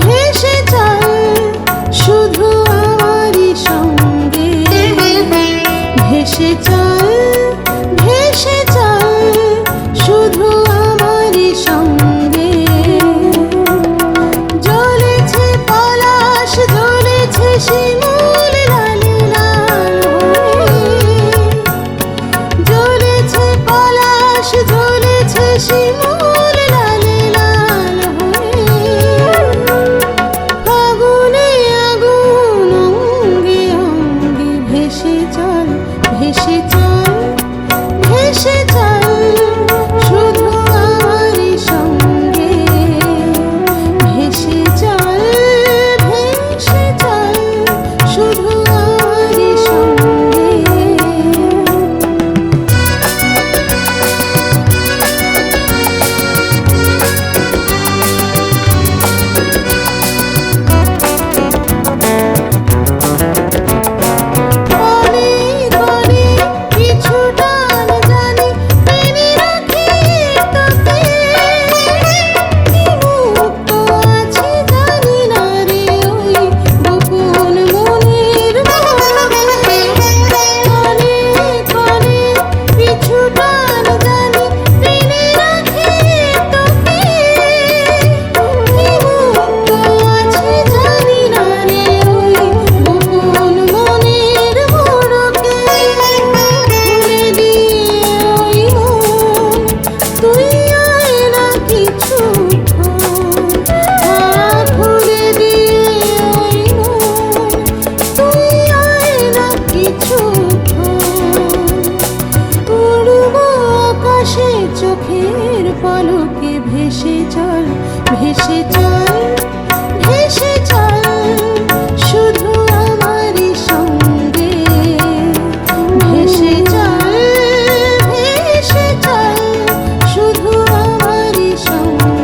ভেসে চল শুধু আমারই সঙ্গে, ভেসে চল শুধু আমারই সঙ্গে। জ্বলেছে পলাশ, জ্বলেছে শিমুল লালে লাল হয়ে, জ্বলেছে পলাশ, জ্বলেছে শিমুল লালে লাল হয়ে। ফাগুনে আগুন অঙ্গে অঙ্গে, ভেসে চল শুধু আমারই সঙ্গে, ভেসে চল শুধু আমারই সঙ্গে। চোখের পলকে ভেসে চল শুধু আমারই সঙ্গে, ভেসে চল শুধু আমারই সঙ্গে।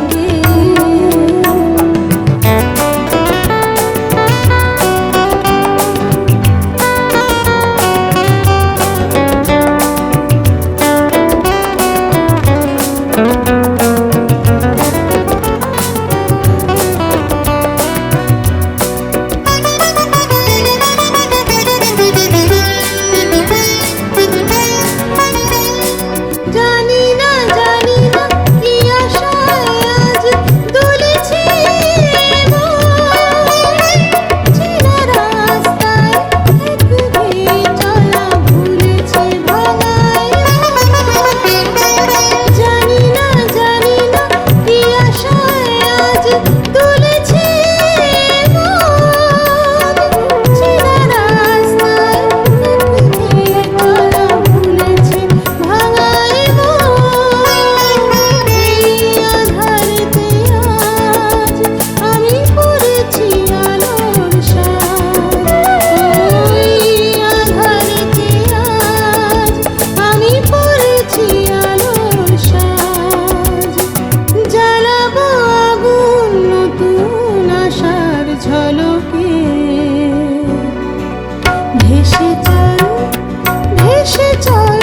ভেসে চল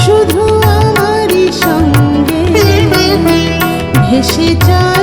শুধু আমারই সঙ্গে, ভেসে চল।